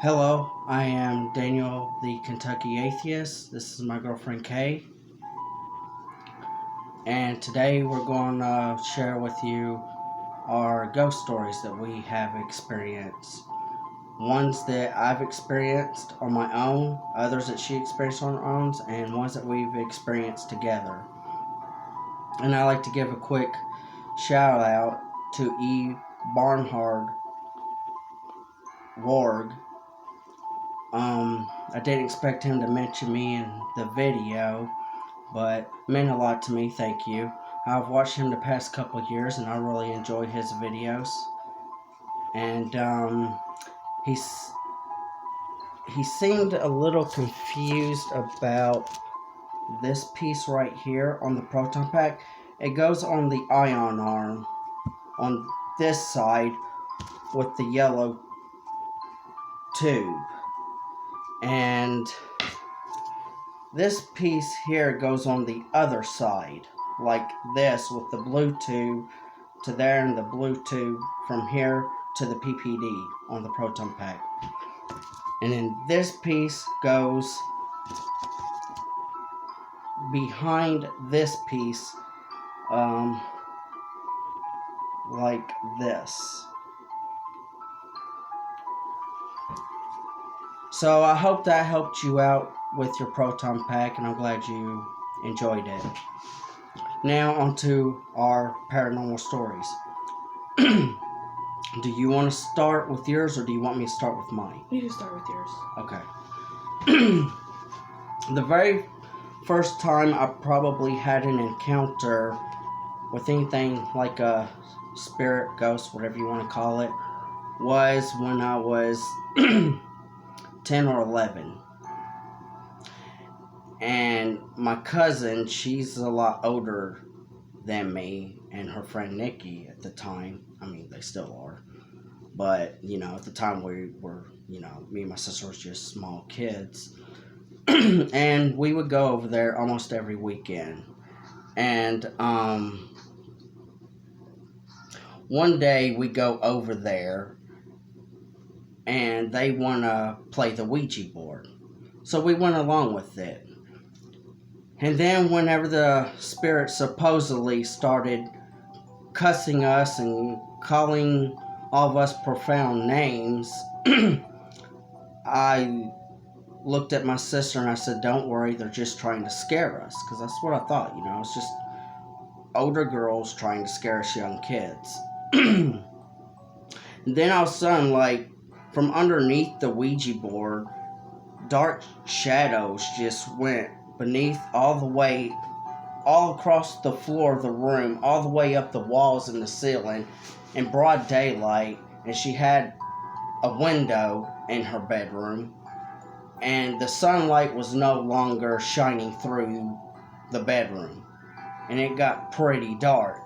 Hello, I am Daniel the Kentucky Atheist. This is my girlfriend Kay, and today we're going to share with you our ghost stories that we have experienced. Ones that I've experienced on my own, others that she experienced on her own, and ones that we've experienced together. And I like to give a quick shout out to E. Barnhard Warg. I didn't expect him to mention me in the video, but it meant a lot to me. Thank you. I've watched him the past couple of years, and I really enjoy his videos. And he's he seemed a little confused about this piece right here on the proton pack. It goes on the ion arm on this side with the yellow tube, and this piece here goes on the other side like this with the blue tube to there and the blue tube from here to the PPD on the proton pack. And then this piece goes behind this piece like this. So I hope that helped you out with your proton pack, and I'm glad you enjoyed it. Now onto our paranormal stories. Do you want to start with yours, or do you want me to start with mine? You can start with yours. Okay. The very first time I probably had an encounter with anything like a spirit, ghost, whatever you want to call it, was when I was 10 or 11. And my cousin, she's a lot older than me, and her friend Nikki at the time. I mean, they still are. But, at the time we were, me and my sister was just small kids. And we would go over there almost every weekend. And one day we go over there, and they want to play the Ouija board. So we went along with it. And then whenever the spirit supposedly started cussing us and calling all of us profound names, I looked at my sister and I said, "Don't worry, they're just trying to scare us." Because that's what I thought, it's just older girls trying to scare us young kids. And then all of a sudden, from underneath the Ouija board, dark shadows just went beneath all across the floor of the room, all the way up the walls and the ceiling in broad daylight. And she had a window in her bedroom, and the sunlight was no longer shining through the bedroom, and it got pretty dark,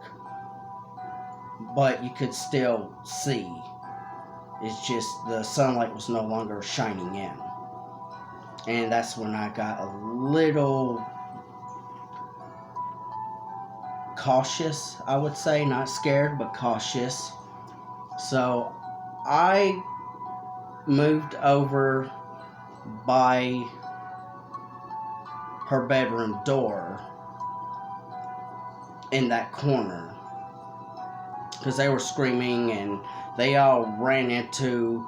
but you could still see. It's just the sunlight was no longer shining in. And that's when I got a little cautious, I would say. Not scared, but cautious. So I moved over by her bedroom door in that corner, because they were screaming, and they all ran into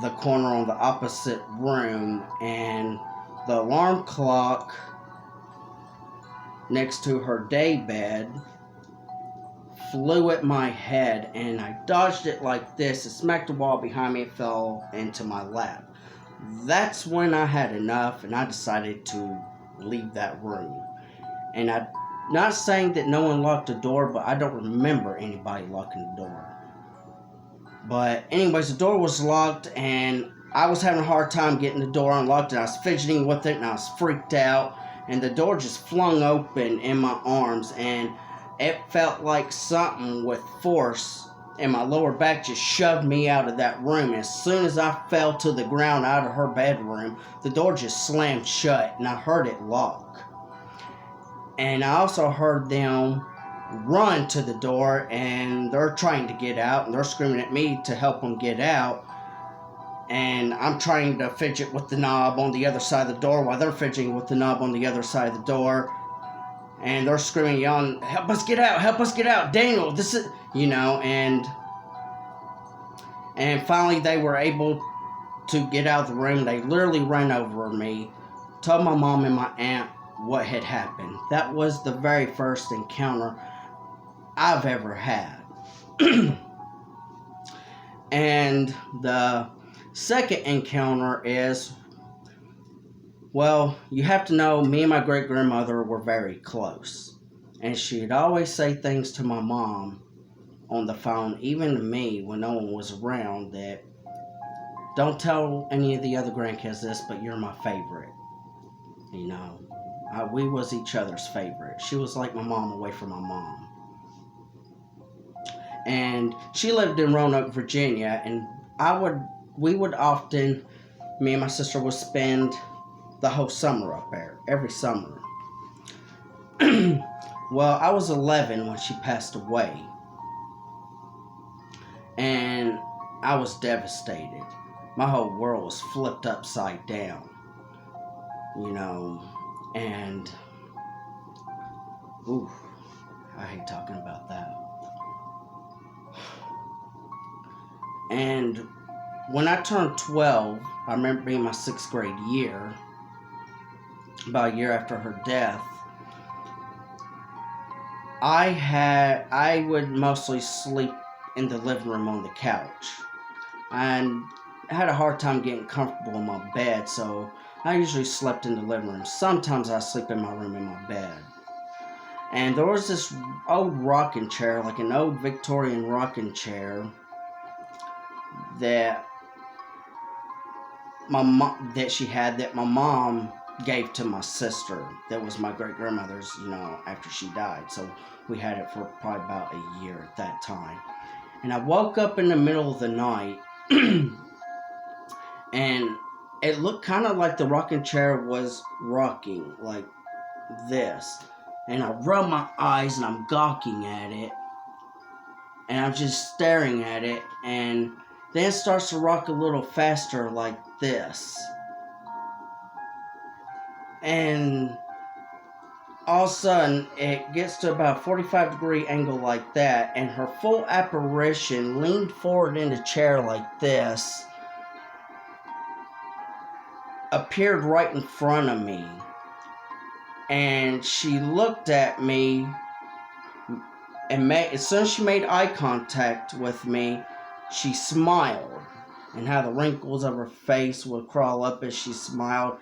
the corner on the opposite room, and the alarm clock next to her day bed flew at my head, and I dodged it like this. It smacked the wall behind me. It fell into my lap. That's when I had enough, and I decided to leave that room. And I'm not saying that no one locked the door, but I don't remember anybody locking the door. But anyways, the door was locked, and I was having a hard time getting the door unlocked, and I was fidgeting with it, and I was freaked out, and the door just flung open in my arms, and it felt like something with force in my lower back just shoved me out of that room. As soon as I fell to the ground out of her bedroom, the door just slammed shut, and I heard it lock. And I also heard them run to the door, and they're trying to get out, and they're screaming at me to help them get out. and I'm trying to fidget with the knob on the other side of the door while they're fidgeting with the knob on the other side of the door. And they're screaming, yelling, help us get out, Daniel, this is, and finally they were able to get out of the room. They literally ran over me, told my mom and my aunt what had happened. That was the very first encounter I've ever had. And the second encounter is, well, you have to know, me and my great-grandmother were very close. And she'd always say things to my mom on the phone, even to me when no one was around, that don't tell any of the other grandkids this, but you're my favorite. We was each other's favorite. She was like my mom away from my mom. And she lived in Roanoke, Virginia, and we would often, me and my sister would spend the whole summer up there, every summer. Well, I was 11 when she passed away, and I was devastated. My whole world was flipped upside down, and ooh, I hate talking about that. And when I turned 12, I remember being my 6th grade year, about a year after her death, I would mostly sleep in the living room on the couch. And I had a hard time getting comfortable in my bed, so I usually slept in the living room. Sometimes I sleep in my room in my bed. And there was this old rocking chair, like an old Victorian rocking chair, that she had, that my mom gave to my sister. That was my great-grandmother's, after she died. So we had it for probably about a year at that time. And I woke up in the middle of the night, and it looked kind of like the rocking chair was rocking, like this. And I rub my eyes, and I'm gawking at it, and I'm just staring at it, and then it starts to rock a little faster, like this. And all of a sudden, it gets to about a 45-degree angle like that, and her full apparition leaned forward in the chair like this, appeared right in front of me. And she looked at me, and as soon as she made eye contact with me, she smiled. And how the wrinkles of her face would crawl up as she smiled.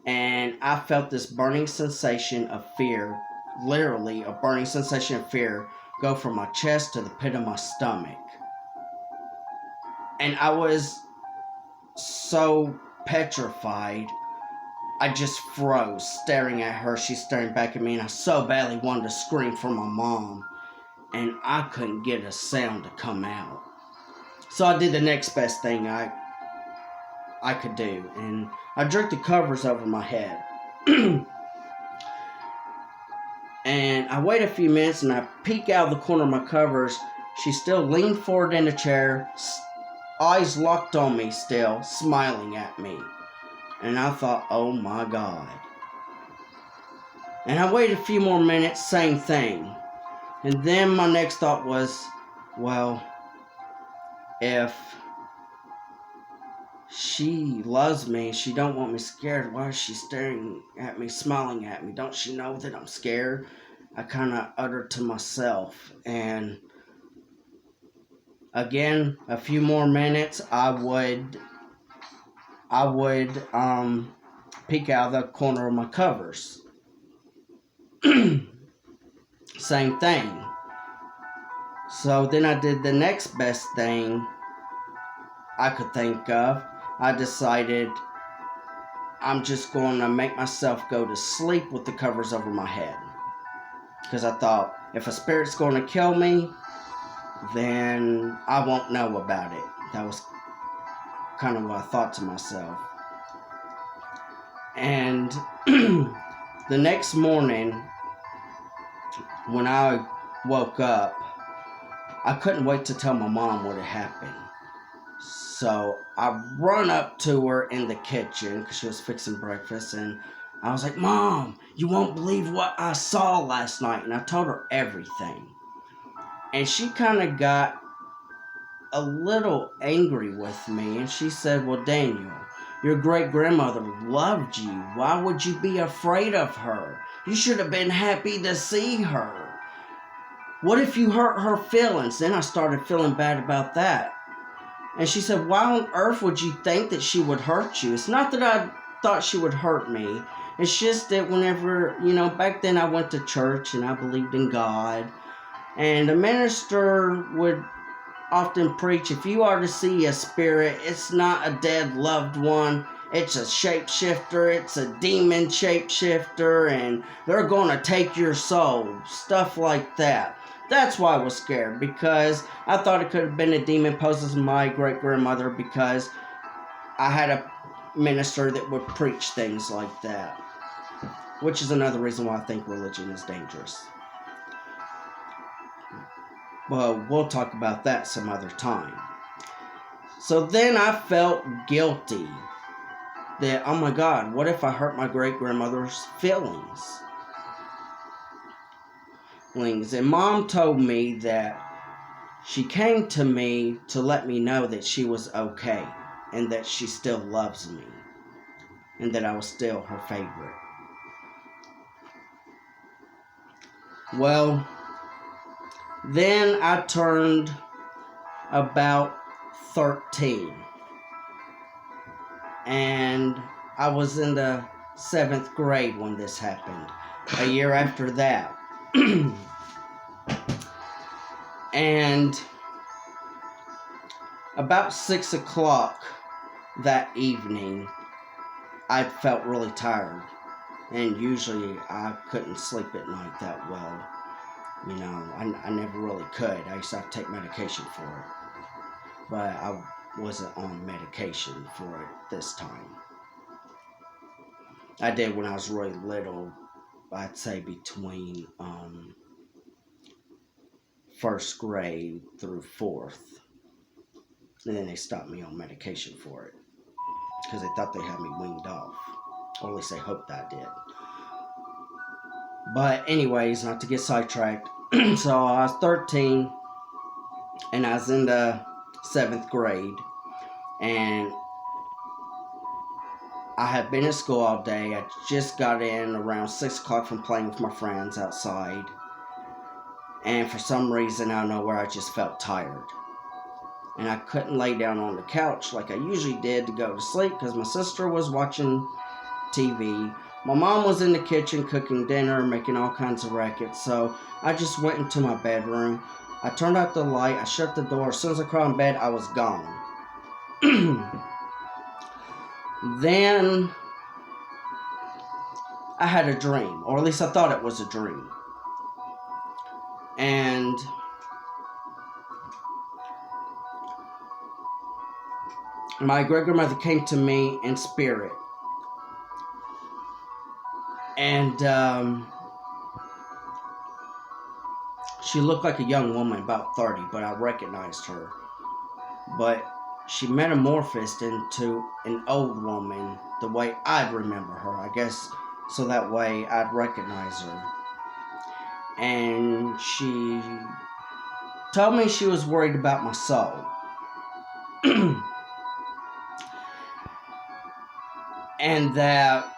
And I felt this burning sensation of fear, literally a burning sensation of fear, go from my chest to the pit of my stomach. And I was so petrified, I just froze, staring at her. She's staring back at me, and I so badly wanted to scream for my mom, and I couldn't get a sound to come out. So I did the next best thing I could do, and I drew the covers over my head. And I wait a few minutes, and I peek out of the corner of my covers. She still leaned forward in the chair, eyes locked on me still, smiling at me. And I thought, oh my God. And I waited a few more minutes, same thing. And then my next thought was, well, if she loves me, she don't want me scared, why is she staring at me, smiling at me? Don't she know that I'm scared? I kind of uttered to myself. And again, a few more minutes, I would peek out of the corner of my covers. Same thing. So then I did the next best thing I could think of. I decided I'm just going to make myself go to sleep with the covers over my head. Because I thought, if a spirit's going to kill me, then I won't know about it. That was kind of what I thought to myself. And the next morning, when I woke up, I couldn't wait to tell my mom what had happened. So I run up to her in the kitchen because she was fixing breakfast, and I was like, "Mom, you won't believe what I saw last night." And I told her everything. And she kind of got a little angry with me, and she said, "Well, Daniel, your great grandmother loved you. Why would you be afraid of her? You should have been happy to see her. What if you hurt her feelings?" Then I started feeling bad about that. And she said, "Why on earth would you think that she would hurt you?" It's not that I thought she would hurt me. It's just that whenever, back then I went to church and I believed in God. And the minister would often preach, if you are to see a spirit, it's not a dead loved one. It's a shapeshifter. It's a demon shapeshifter. And they're going to take your soul. Stuff like that. That's why I was scared, because I thought it could have been a demon posed as my great-grandmother, because I had a minister that would preach things like that. Which is another reason why I think religion is dangerous. But we'll talk about that some other time. So then I felt guilty that, oh my God, what if I hurt my great-grandmother's feelings? And Mom told me that she came to me to let me know that she was okay and that she still loves me and that I was still her favorite. Well, then I turned about 13, and I was in the 7th grade when this happened, a year after that. And about 6 o'clock that evening, I felt really tired, and usually I couldn't sleep at night that well. I never really could. I used to have to take medication for it. But I wasn't on medication for it this time. I did when I was really little. I'd say between 1st grade through 4th. And then they stopped me on medication for it. Because they thought they had me weaned off. Or at least they hoped I did. But anyways, not to get sidetracked. So I was 13, and I was in the 7th grade, and I had been at school all day. I just got in around 6 o'clock from playing with my friends outside, and for some reason, out of nowhere, I just felt tired, and I couldn't lay down on the couch like I usually did to go to sleep because my sister was watching TV. My mom was in the kitchen cooking dinner, making all kinds of rackets, so I just went into my bedroom. I turned out the light, I shut the door. As soon as I crawled in bed, I was gone. Then I had a dream, or at least I thought it was a dream. And my great-grandmother came to me in spirit. And she looked like a young woman, about 30, but I recognized her. But she metamorphosed into an old woman the way I'd remember her, I guess, so that way I'd recognize her. And she told me she was worried about my soul. And that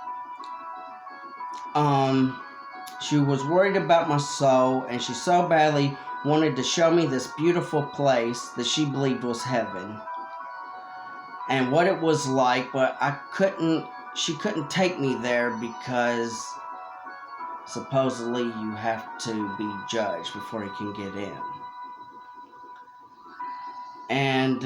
she was worried about my soul, and she so badly wanted to show me this beautiful place that she believed was heaven and what it was like, but she couldn't take me there because supposedly you have to be judged before you can get in. And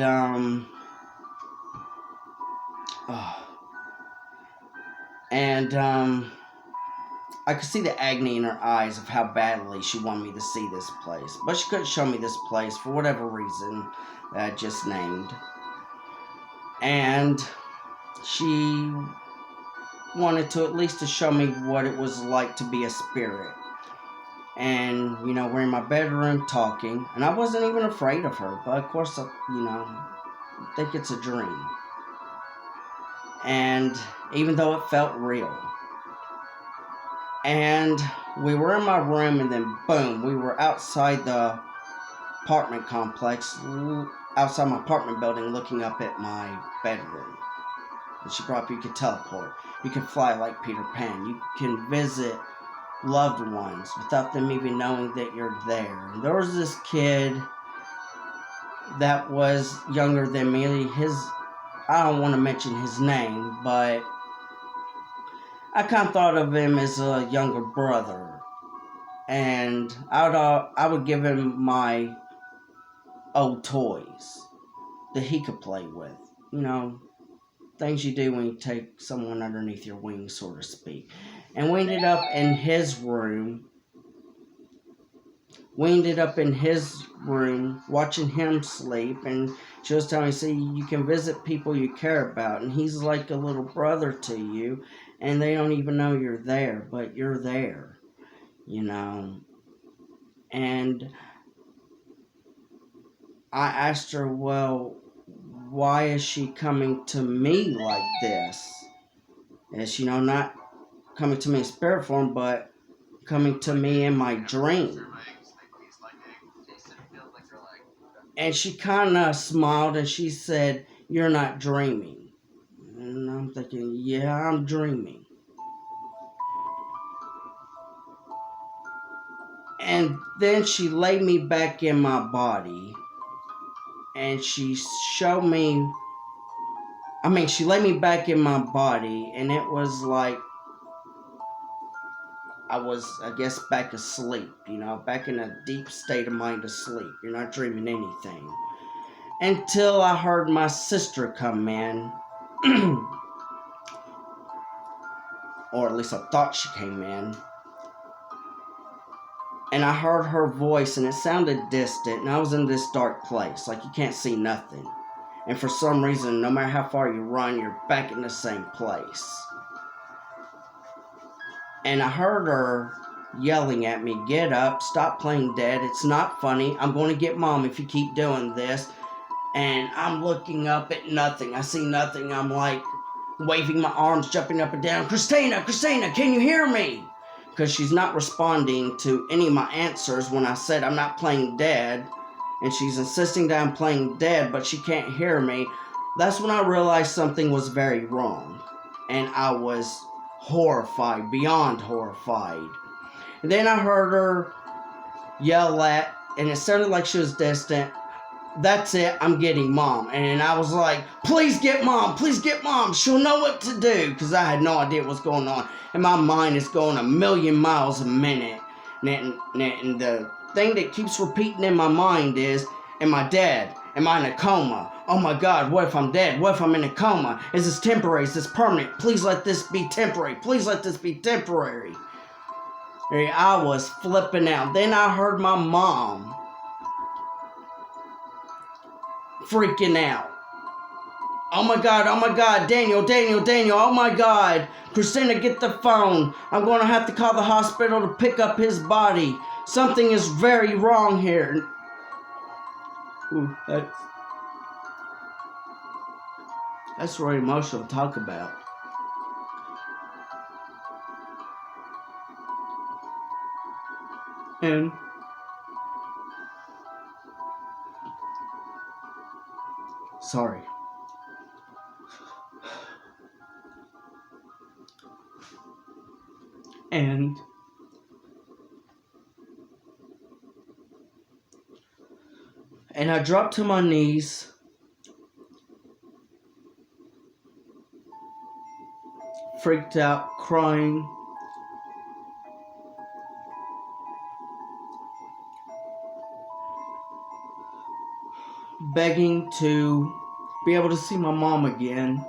I could see the agony in her eyes of how badly she wanted me to see this place. But she couldn't show me this place for whatever reason that I just named. And she wanted to at least to show me what it was like to be a spirit. And, we're in my bedroom talking. And I wasn't even afraid of her. But, of course, think it's a dream. And even though it felt real. And we were in my room, and then boom, we were outside the apartment complex, outside my apartment building, looking up at my bedroom. And she brought up, you could teleport, you can fly like Peter Pan, you can visit loved ones without them even knowing that you're there. And there was this kid that was younger than me. I don't want to mention his name, but I kind of thought of him as a younger brother. And I would give him my old toys that he could play with. You know, things you do when you take someone underneath your wing, so to speak. And we ended up in his room. Watching him sleep, and she was telling me, see, you can visit people you care about, and he's like a little brother to you, and they don't even know you're there, but you're there, you know. And I asked her, well, why is she coming to me like this? Is, not coming to me in spirit form, but coming to me in my dream. And she kind of smiled and she said, you're not dreaming. And I'm thinking, yeah, I'm dreaming. And then she laid me back in my body. And she laid me back in my body. And it was like, I was, I guess, back asleep, back in a deep state of mind of sleep. You're not dreaming anything. Until I heard my sister come in. Or at least I thought she came in. And I heard her voice, and it sounded distant, and I was in this dark place, like you can't see nothing. And for some reason, no matter how far you run, you're back in the same place. And I heard her yelling at me, get up, stop playing dead, it's not funny, I'm going to get mom if you keep doing this. And I'm looking up at nothing, I see nothing, I'm like waving my arms, jumping up and down, Christina, can you hear me? Because she's not responding to any of my answers when I said I'm not playing dead, and she's insisting that I'm playing dead, but she can't hear me. That's when I realized something was very wrong, and I was horrified, beyond horrified. And then I heard her yell and it sounded like she was distant, that's it, I'm getting mom. And I was like, please get mom, she'll know what to do, because I had no idea what's going on, and my mind is going a million miles a minute, and the thing that keeps repeating in my mind is, am I dead? Am I in a coma? Oh my god, what if I'm dead? What if I'm in a coma? Is this temporary? Is this permanent? Please let this be temporary. I was flipping out. Then I heard my mom freaking out. Oh my god, Daniel, oh my god. Christina, get the phone. I'm going to have to call the hospital to pick up his body. Something is very wrong here. Ooh, that's really emotional to talk about. And sorry. And I dropped to my knees, freaked out, crying. Begging to be able to see my mom again.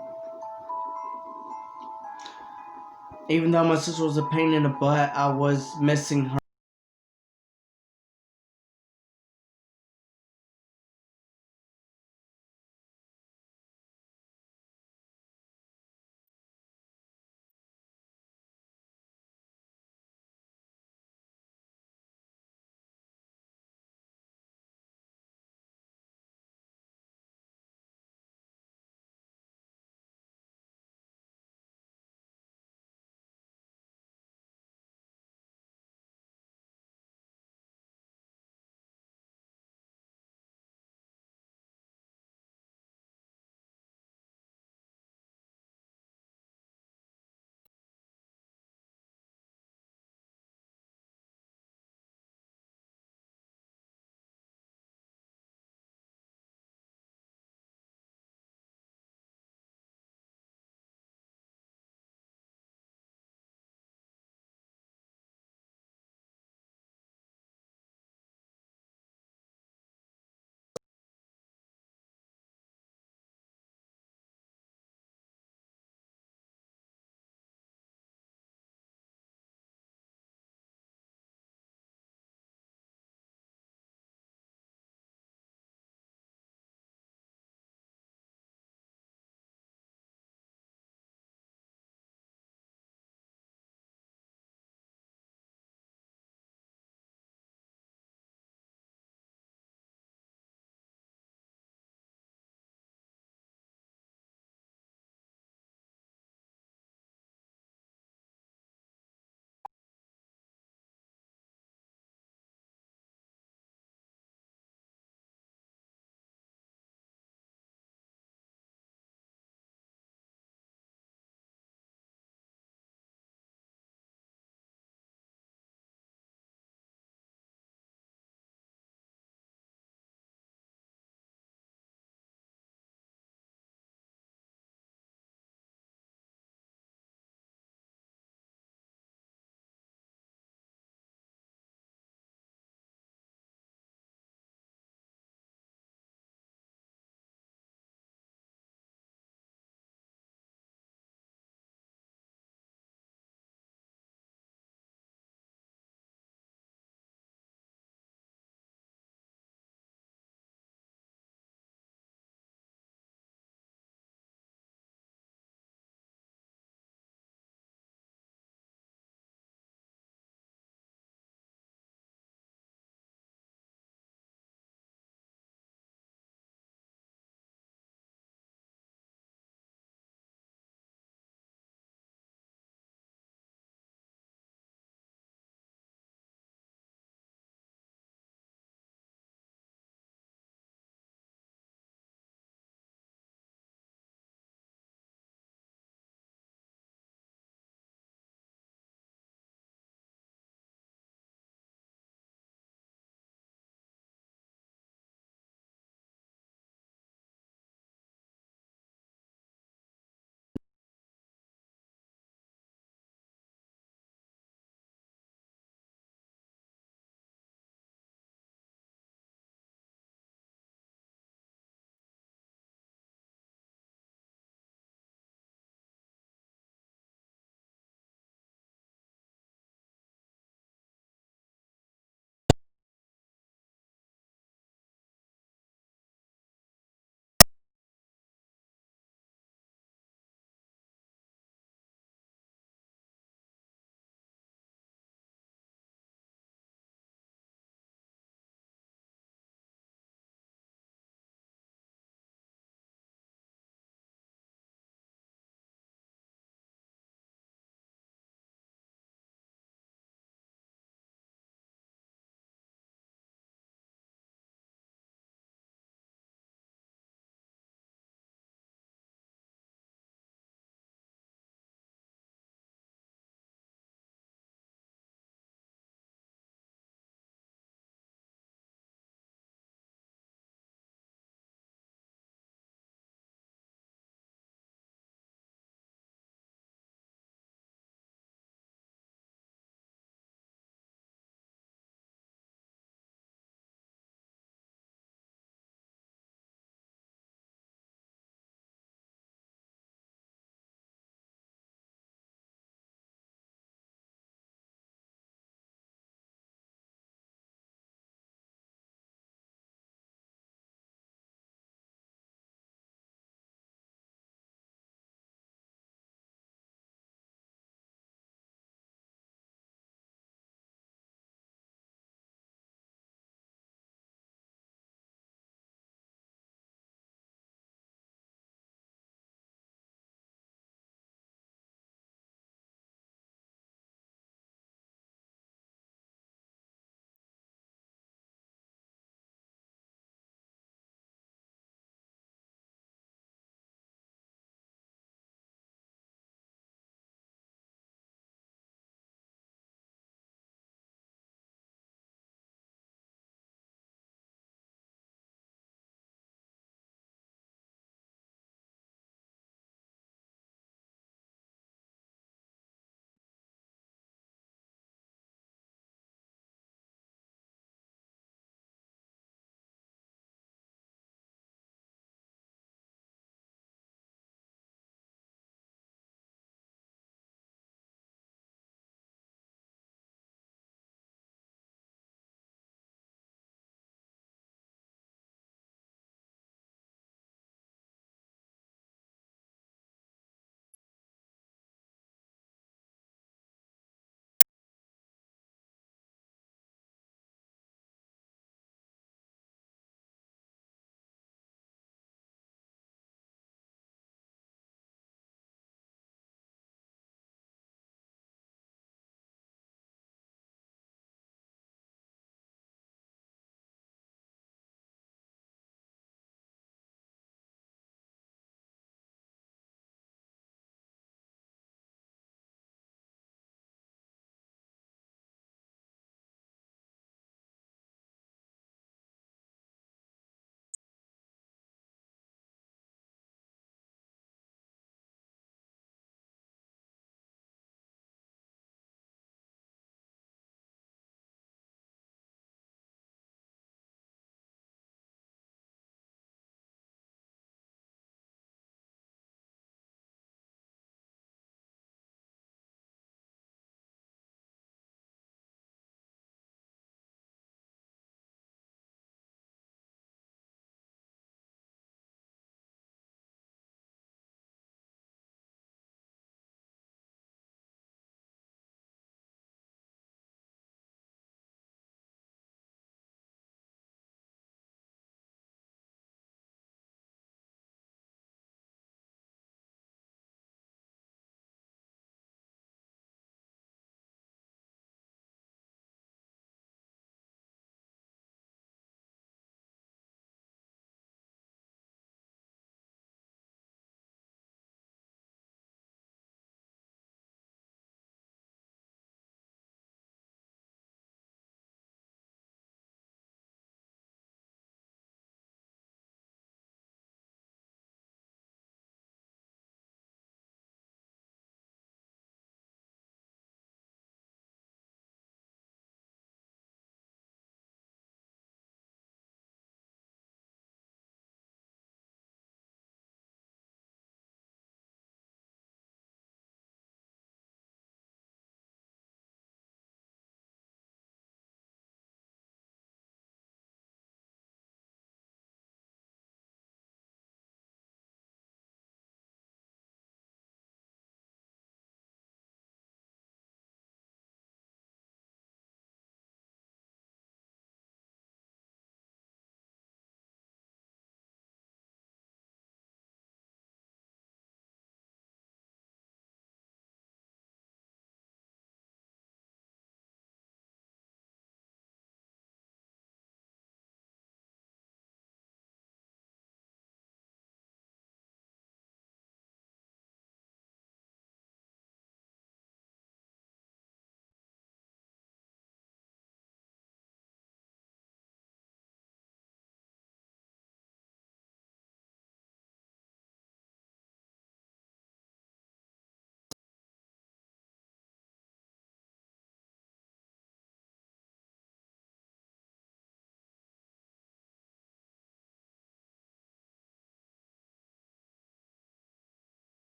Even though my sister was a pain in the butt, I was missing her.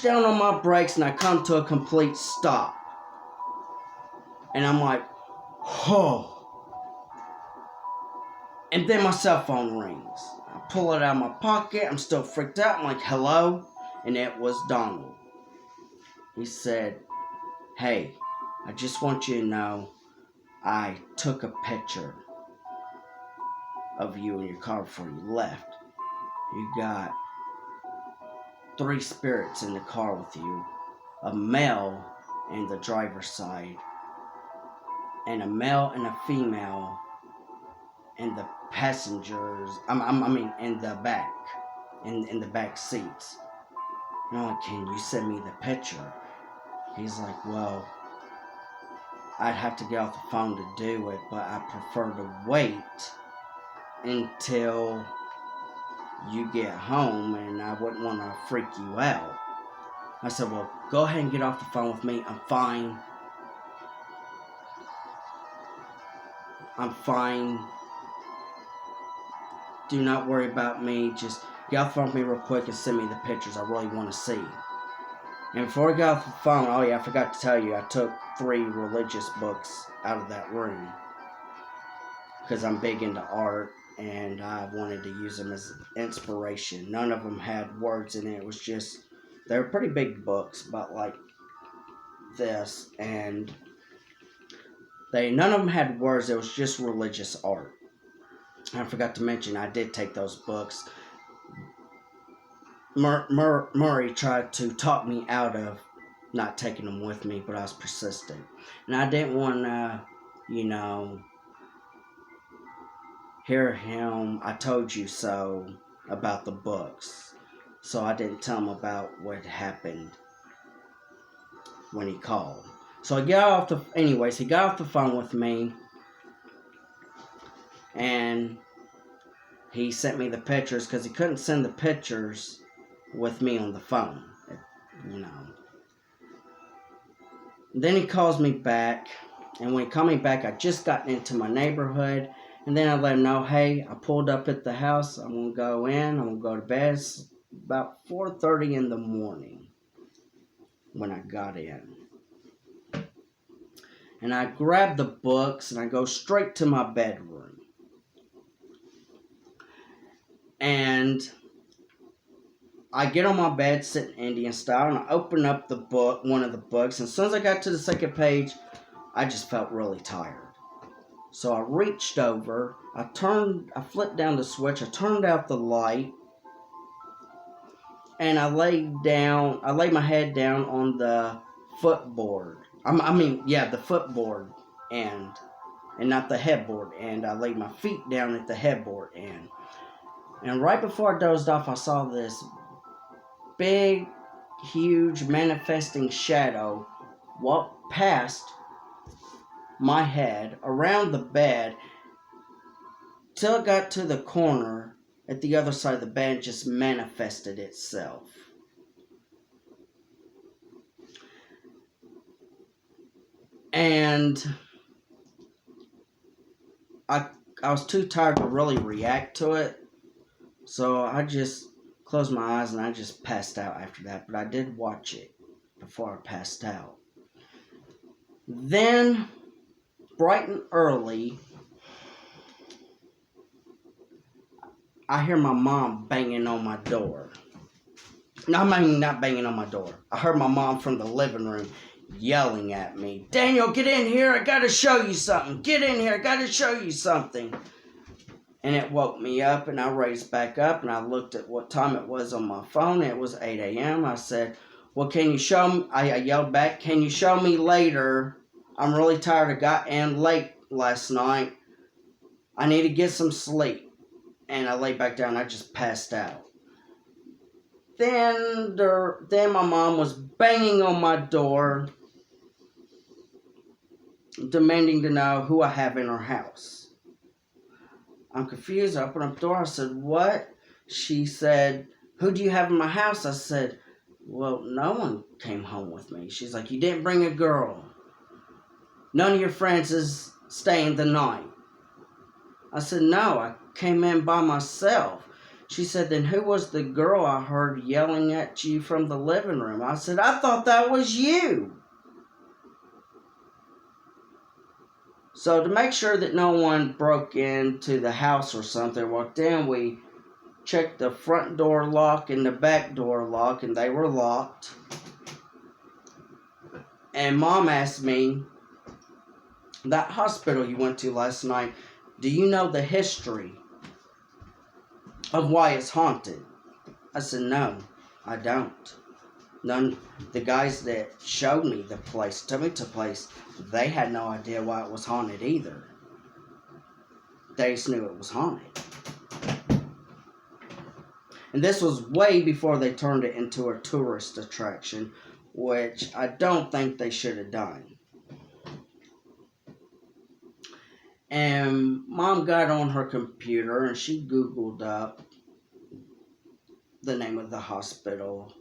down on my brakes and I come to a complete stop. And I'm like, oh. And then my cell phone rings. I pull it out of my pocket. I'm still freaked out. I'm like, hello? And it was Donald. He said, hey, I just want you to know I took a picture of you in your car before you left. You got 3 spirits in the car with you. A male in the driver's side, and a male and a female in the passengers, in the back, in the back seats. And I'm like, can you send me the picture? He's like, well, I'd have to get off the phone to do it, but I prefer to wait until you get home, and I wouldn't want to freak you out. I said, well, go ahead and get off the phone with me. I'm fine. Do not worry about me. Just get off the phone with me real quick and send me the pictures I really want to see. And before I got off the phone, oh yeah, I forgot to tell you, I took 3 religious books out of that room. Because I'm big into art, and I wanted to use them as inspiration. None of them had words in it. It was just, they were pretty big books, about like this. And none of them had words. It was just religious art. I forgot to mention, I did take those books. Murray tried to talk me out of not taking them with me, but I was persistent. And I didn't want to, hear him, I told you so, about the books. So I didn't tell him about what happened when he called. So he got off the phone with me. And he sent me the pictures because he couldn't send the pictures with me on the phone, Then he calls me back, and when he called me back, I just got into my neighborhood, and then I let him know, hey, I pulled up at the house, I'm going to go in, I'm going to go to bed. It's about 4:30 in the morning when I got in. And I grab the books, and I go straight to my bedroom. And I get on my bed, sitting Indian style, and I open up one of the books. And as soon as I got to the second page, I just felt really tired. So I reached over, I flipped down the switch, I turned out the light, and I laid my head down on the footboard. The footboard end, and not the headboard end. I laid my feet down at the headboard end. And right before I dozed off, I saw this big, huge, manifesting shadow walk past my head, around the bed, till it got to the corner at the other side of the bed and just manifested itself. And I was too tired to really react to it. So I just closed my eyes and I just passed out after that. But I did watch it before I passed out. Then, bright and early, I hear my mom banging on my door. Not banging on my door. I heard my mom from the living room yelling at me, Daniel, get in here. I got to show you something. Get in here. I got to show you something. And it woke me up, and I raised back up, and I looked at what time it was on my phone. It was 8 a.m. I said, well, can you show me? I yelled back, can you show me later? I'm really tired. I got in late last night. I need to get some sleep. And I laid back down. I just passed out. Then my mom was banging on my door, demanding to know who I have in her house. I'm confused. I opened up the door. I said, what? She said, who do you have in my house? I said, well, no one came home with me. She's like, you didn't bring a girl. None of your friends is staying the night. I said, no, I came in by myself. She said, then who was the girl I heard yelling at you from the living room? I said, I thought that was you. So to make sure that no one broke into the house or something, walked in, we checked the front door lock and the back door lock, and they were locked. And Mom asked me, that hospital you went to last night, do you know the history of why it's haunted? I said, no, I don't. None. The guys that showed me the place, took me to the place, they had no idea why it was haunted either. They just knew it was haunted. And this was way before they turned it into a tourist attraction, which I don't think they should have done. And Mom got on her computer and she Googled up the name of the hospital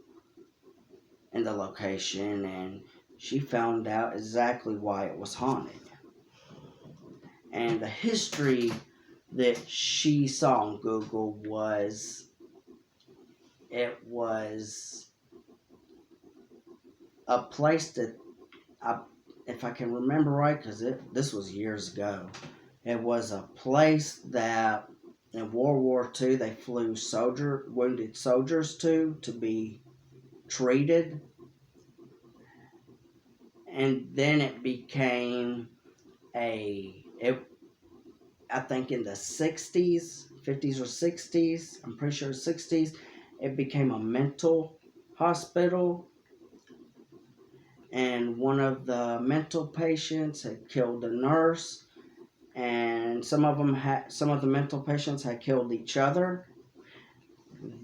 and the location, and she found out exactly why it was haunted. And the history that she saw on Google was, it was a place that, if I can remember right, because this was years ago, it was a place that in World War II they flew wounded soldiers to be treated. And then it became I think in the 60s, 50s or 60s, I'm pretty sure 60s, it became a mental hospital. And one of the mental patients had killed a nurse, and some of the mental patients had killed each other.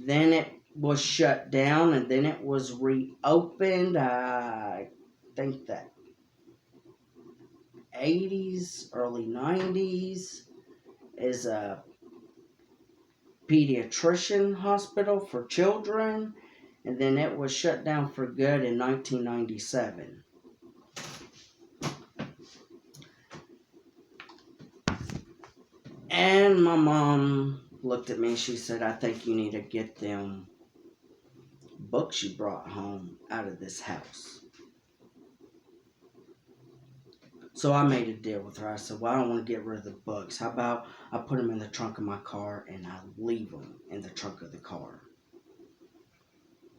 Then it was shut down, and then it was reopened. I think that 80s, early 90s, is a pediatrician hospital for children, and then it was shut down for good in 1997. And my mom looked at me and she said, I think you need to get them books you brought home out of this house. So I made a deal with her. I said, well, I don't want to get rid of the books. How about I put them in the trunk of my car and I leave them in the trunk of the car?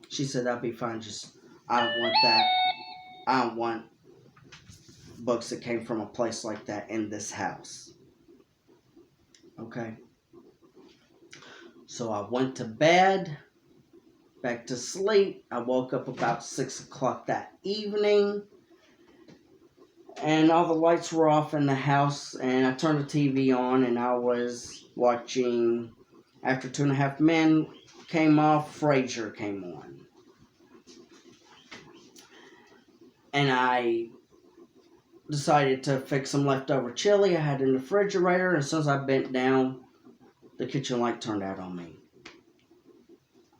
She said, that'd be fine. Just, I don't want that. I don't want books that came from a place like that in this house. Okay. So I went to bed, back to sleep. I woke up about 6 o'clock that evening, and all the lights were off in the house, and I turned the TV on, and I was watching, after Two and a Half Men came off, Frasier came on. And I decided to fix some leftover chili I had in the refrigerator, and as soon as I bent down, the kitchen light turned out on me.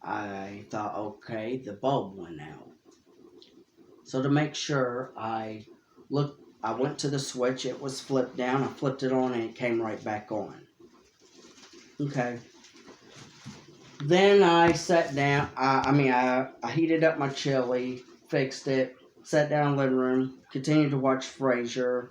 I thought, okay, the bulb went out. So to make sure, I went to the switch, it was flipped down, I flipped it on, and it came right back on. Okay. Then I sat down, I heated up my chili, fixed it, sat down in the living room, continued to watch Frasier.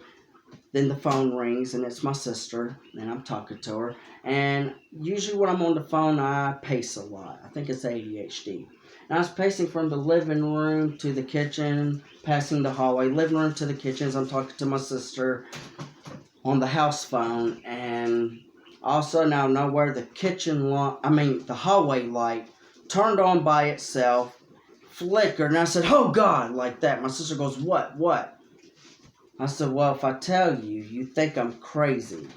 Then the phone rings, and it's my sister, and I'm talking to her. And usually when I'm on the phone, I pace a lot. I think it's ADHD. And I was pacing from the living room to the kitchen, passing the hallway, living room to the kitchen as I'm talking to my sister on the house phone. And also now nowhere the the hallway light turned on by itself, flickered, and I said, oh God, like that. My sister goes, what? I said, well, if I tell you, you think I'm crazy.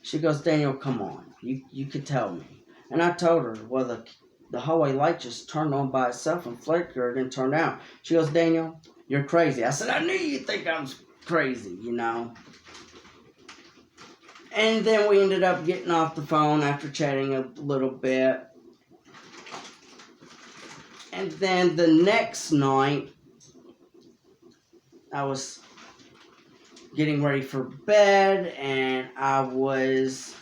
She goes, Daniel, come on. You could tell me. And I told her, well, the hallway light just turned on by itself and flickered and turned out. She goes, Daniel, you're crazy. I said, I knew you'd think I was crazy, And then we ended up getting off the phone after chatting a little bit. And then the next night, I was getting ready for bed, and I was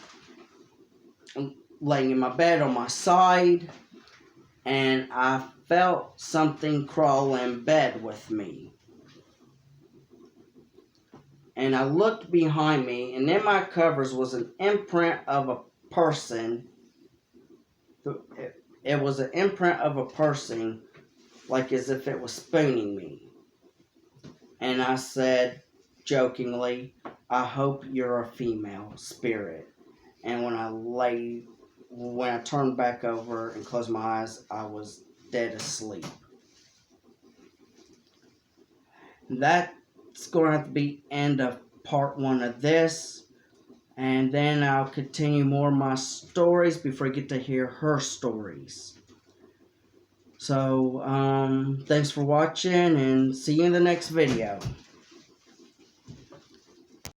laying in my bed on my side, and I felt something crawl in bed with me. And I looked behind me, and in my covers was an imprint of a person. It was an imprint of a person, like as if it was spooning me. And I said, jokingly, I hope you're a female spirit. And when I turned back over and closed my eyes, I was dead asleep. That's going to have to be end of part 1 of this. And then I'll continue more of my stories before I get to hear her stories. So, thanks for watching, and see you in the next video.